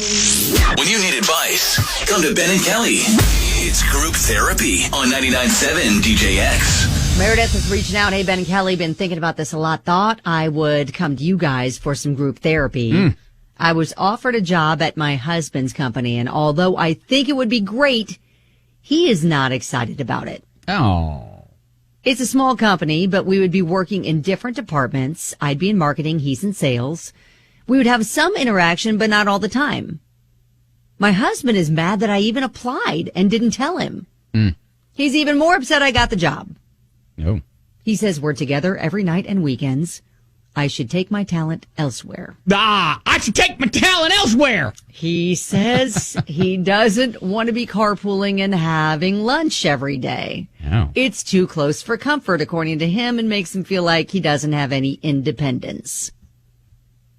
When you need advice, come to Ben and Kelly. It's group therapy on 99.7 DJX. Meredith is reaching out. Hey, Ben and Kelly, been thinking about this a lot. Thought I would come to you guys for some group therapy. I was offered a job at my husband's company, and although I think it would be great, he is not excited about it. Oh. It's a small company, but we would be working in different departments. I'd be in marketing, he's in sales. We would have some interaction, but not all the time. My husband is mad that I even applied and didn't tell him. He's even more upset I got the job. Oh. He says we're together every night and weekends. I should take my talent elsewhere. I should take my talent elsewhere. He says he doesn't want to be carpooling and having lunch every day. Oh. It's too close for comfort, according to him, and makes him feel like he doesn't have any independence.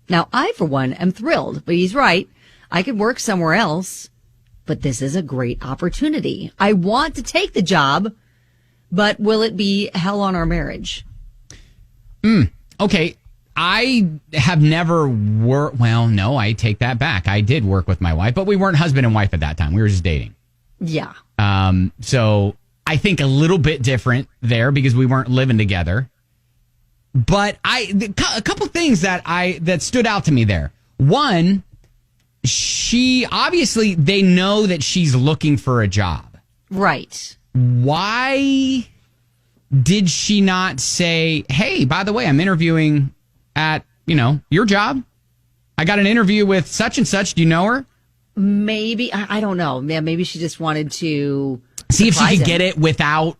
Now, I, for one, am thrilled, but he's right. I could work somewhere else, but this is a great opportunity. I want to take the job, but will it be hell on our marriage? Okay. I have never worked. Well, no, I take that back. I did work with my wife, but we weren't husband and wife at that time. We were just dating. Yeah. So I think a little bit different there because we weren't living together. But a couple things that stood out to me there. One, they know that she's looking for a job. Right. Why did she not say, hey, by the way, I'm interviewing at, your job? I got an interview with such and such. Do you know her? Maybe. I don't know. Yeah, maybe she just wanted to see if she could him. get it without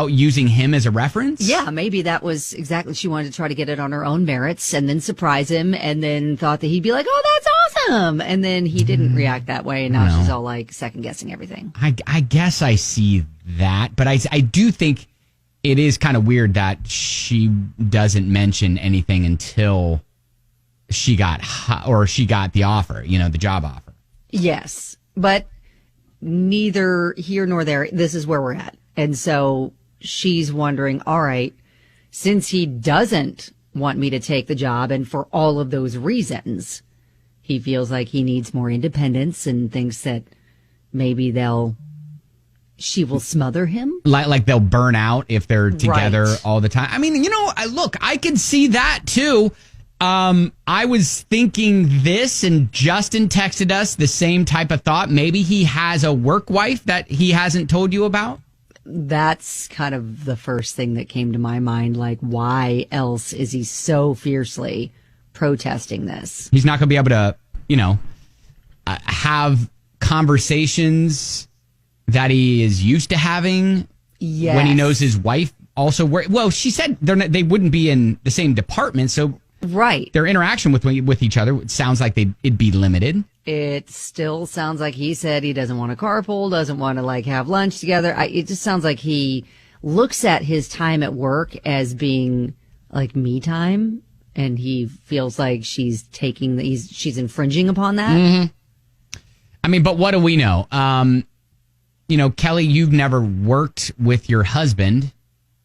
using him as a reference? Yeah, maybe that was exactly. She wanted to try to get it on her own merits and then surprise him and then thought that he'd be like, oh, that's awesome. And then he didn't react that way. And now she's all like second guessing everything. I guess I see that. But I do think it is kind of weird that she doesn't mention anything until she got the offer, the job offer. Yes, but neither here nor there. This is where we're at. And so she's wondering, all right, since he doesn't want me to take the job and for all of those reasons, he feels like he needs more independence and thinks that maybe she will smother him. Like they'll burn out if they're together all the time. I mean, I can see that too. I was thinking this, and Justin texted us the same type of thought. Maybe he has a work wife that he hasn't told you about. That's kind of the first thing that came to my mind. Like, why else is he so fiercely protesting this? He's not going to be able to, have conversations that he is used to having when he knows his wife also works. Well, she said they wouldn't be in the same department, so right. Their interaction with each other sounds like it'd be limited. It still sounds like he said he doesn't want to carpool, doesn't want to have lunch together. It just sounds like he looks at his time at work as being like me time, and he feels like she's infringing upon that. Mm-hmm. I mean, but what do we know? Kelly, you've never worked with your husband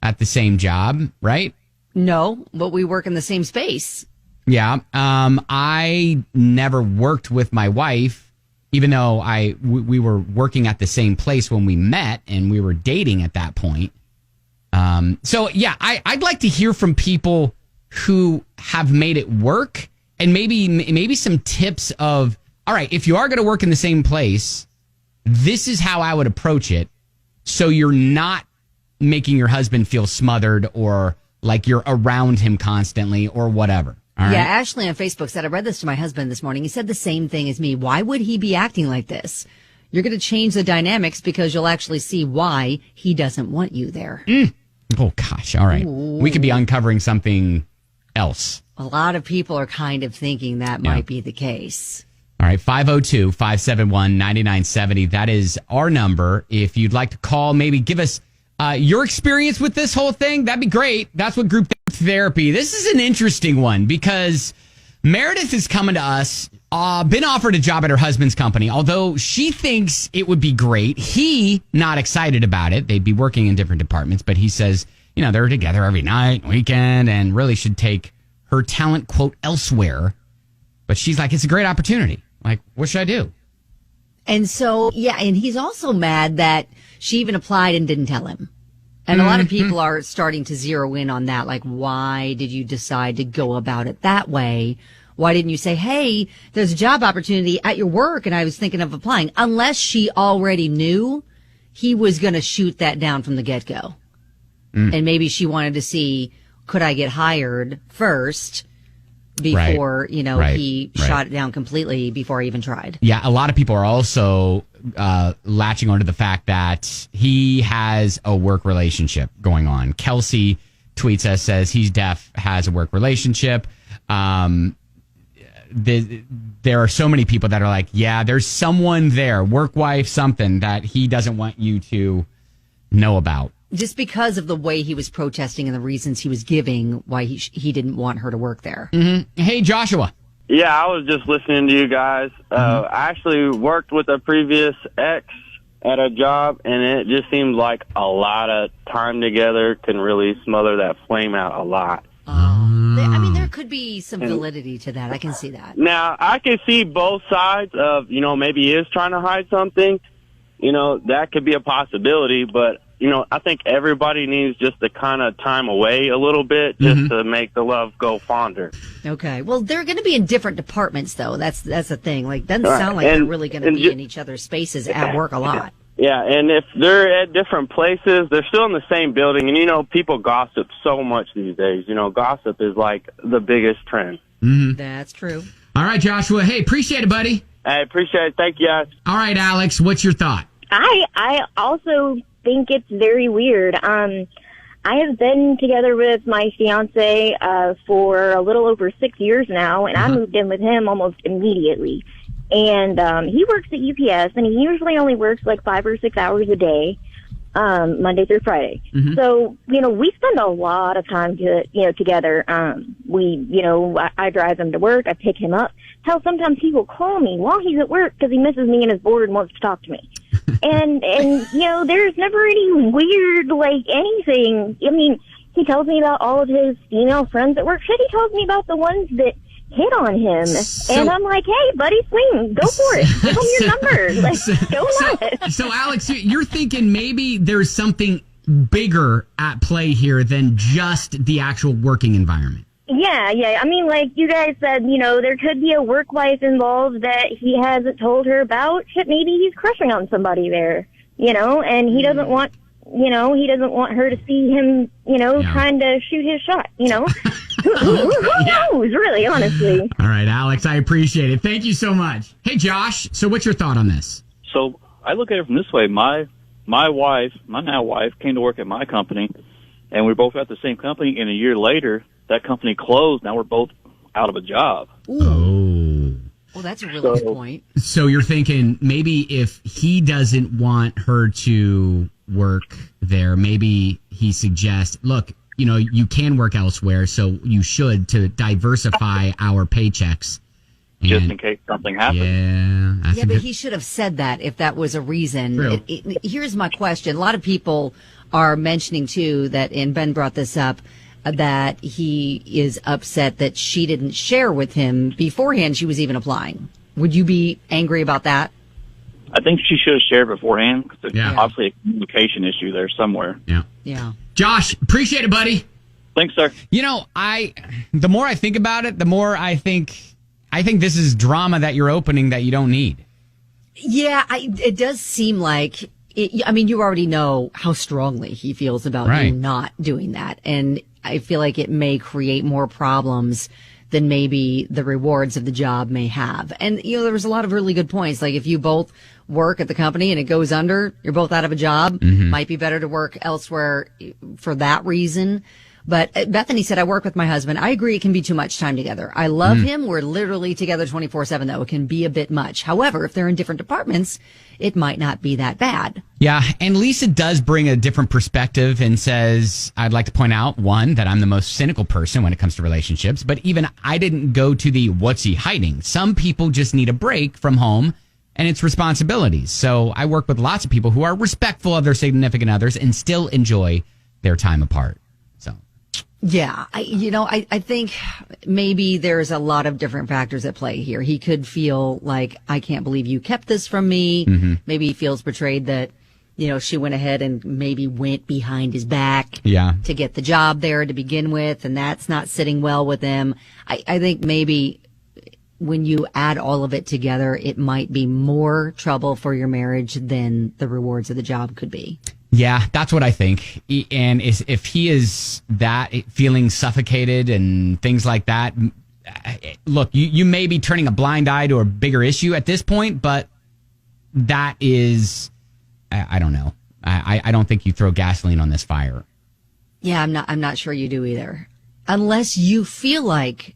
at the same job, right? No, but we work in the same space. Yeah. I never worked with my wife, even though we were working at the same place when we met and we were dating at that point. So yeah, I'd like to hear from people who have made it work and maybe some tips of, all right, if you are going to work in the same place, this is how I would approach it. So you're not making your husband feel smothered or like you're around him constantly or whatever. All right? Yeah, Ashley on Facebook said, I read this to my husband this morning. He said the same thing as me. Why would he be acting like this? You're going to change the dynamics because you'll actually see why he doesn't want you there. Oh, gosh. All right. Ooh. We could be uncovering something else. A lot of people are kind of thinking that might be the case. All right, 502-571-9970. That is our number. If you'd like to call, maybe give us your experience with this whole thing, that'd be great. That's what group therapy. This is an interesting one because Meredith is coming to us, been offered a job at her husband's company, although she thinks it would be great. He not excited about it. They'd be working in different departments, but he says, they're together every night, weekend, and really should take her talent, quote, elsewhere. But she's like, it's a great opportunity. Like, what should I do? And so, yeah, and he's also mad that she even applied and didn't tell him. And a lot of people are starting to zero in on that. Like, why did you decide to go about it that way? Why didn't you say, hey, there's a job opportunity at your work and I was thinking of applying? Unless she already knew he was going to shoot that down from the get-go. And maybe she wanted to see, could I get hired first before, he shot it down completely before I even tried. Yeah, a lot of people are also latching onto the fact that he has a work relationship going on. Kelsey tweets us, says he's deaf, has a work relationship. There are so many people that are like, yeah, there's someone there, work wife, something that he doesn't want you to know about. Just because of the way he was protesting and the reasons he was giving why he didn't want her to work there. Mm-hmm. Hey, Joshua. Yeah, I was just listening to you guys. I actually worked with a previous ex at a job, and it just seemed like a lot of time together can really smother that flame out a lot. I mean, there could be some validity to that. I can see that. Now, I can see both sides of, maybe he is trying to hide something. That could be a possibility, but I think everybody needs just to kind of time away a little bit just to make the love go fonder. Okay. Well, they're going to be in different departments, though. That's the thing. Like, doesn't sound like they're really going to be in each other's spaces at work a lot. Yeah, and if they're at different places, they're still in the same building. And, people gossip so much these days. Gossip is like the biggest trend. Mm-hmm. That's true. All right, Joshua. Hey, appreciate it, buddy. I appreciate it. Thank you, guys. All right, Alex, what's your thought? I also think it's very weird. I have been together with my fiance for a little over 6 years now, and I moved in with him almost immediately. And he works at UPS, and he usually only works like 5 or 6 hours a day, Monday through Friday. So, we spend a lot of time together. I drive him to work, I pick him up. Hell, sometimes he will call me while he's at work because he misses me and is bored and wants to talk to me. And there's never any weird, anything. I mean, he tells me about all of his female friends at work. Shit, he tells me about the ones that hit on him. And I'm like, hey, buddy, swing, go for it. Give him your number. Go nuts. So, Alex, you're thinking maybe there's something bigger at play here than just the actual working environment. Yeah. I mean, like you guys said, there could be a work life involved that he hasn't told her about. Shit, maybe he's crushing on somebody there, and he doesn't want, her to see him, trying to shoot his shot, Who knows, really, honestly. All right, Alex, I appreciate it. Thank you so much. Hey, Josh, so what's your thought on this? So I look at it from this way. My wife, my now wife, came to work at my company, and we're both at the same company, and a year later, that company closed. Now we're both out of a job. Ooh. Well, that's a really good point. So you're thinking maybe if he doesn't want her to work there, maybe he suggests, look, you can work elsewhere, so you should to diversify our paychecks. Just in case something happens. Yeah, but he should have said that if that was a reason. Here's my question. A lot of people are mentioning, too, that, and Ben brought this up, that he is upset that she didn't share with him beforehand she was even applying. Would you be angry about that? I think she should have shared beforehand. Because there's obviously a communication issue there somewhere. Yeah. Josh, appreciate it, buddy. Thanks, sir. The more I think about it, the more I think this is drama that you're opening that you don't need. Yeah, it does seem like, you already know how strongly he feels about you not doing that. And I feel like it may create more problems than maybe the rewards of the job may have. And, there was a lot of really good points. Like if you both work at the company and it goes under, you're both out of a job, might be better to work elsewhere for that reason. But Bethany said, I work with my husband. I agree it can be too much time together. I love him. We're literally together 24/7, though. It can be a bit much. However, if they're in different departments, it might not be that bad. Yeah, and Lisa does bring a different perspective and says, I'd like to point out, one, that I'm the most cynical person when it comes to relationships, but even I didn't go to the what's he hiding. Some people just need a break from home and its responsibilities. So I work with lots of people who are respectful of their significant others and still enjoy their time apart. Yeah, I think maybe there's a lot of different factors at play here. He could feel like, I can't believe you kept this from me. Mm-hmm. Maybe he feels betrayed that, she went ahead and maybe went behind his back to get the job there to begin with, and that's not sitting well with him. I think maybe when you add all of it together, it might be more trouble for your marriage than the rewards of the job could be. Yeah, that's what I think. And if he is that feeling suffocated and things like that, look, you may be turning a blind eye to a bigger issue at this point, but that is, I don't know. I don't think you throw gasoline on this fire. Yeah, I'm not sure you do either. Unless you feel like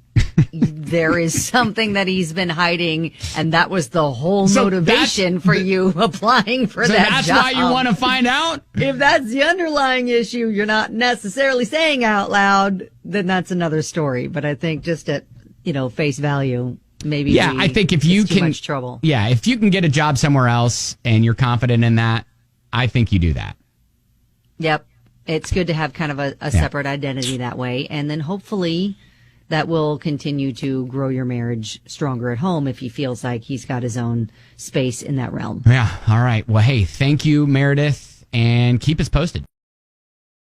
there is something that he's been hiding, and that was the whole motivation for you applying for that that's job. Why you want to find out? If that's the underlying issue you're not necessarily saying out loud, then that's another story. But I think just at, face value, maybe I think if you too much trouble. Yeah, if you can get a job somewhere else and you're confident in that, I think you do that. Yep. It's good to have kind of a separate identity that way. And then hopefully that will continue to grow your marriage stronger at home if he feels like he's got his own space in that realm. Yeah. All right. Well, hey, thank you, Meredith, and keep us posted.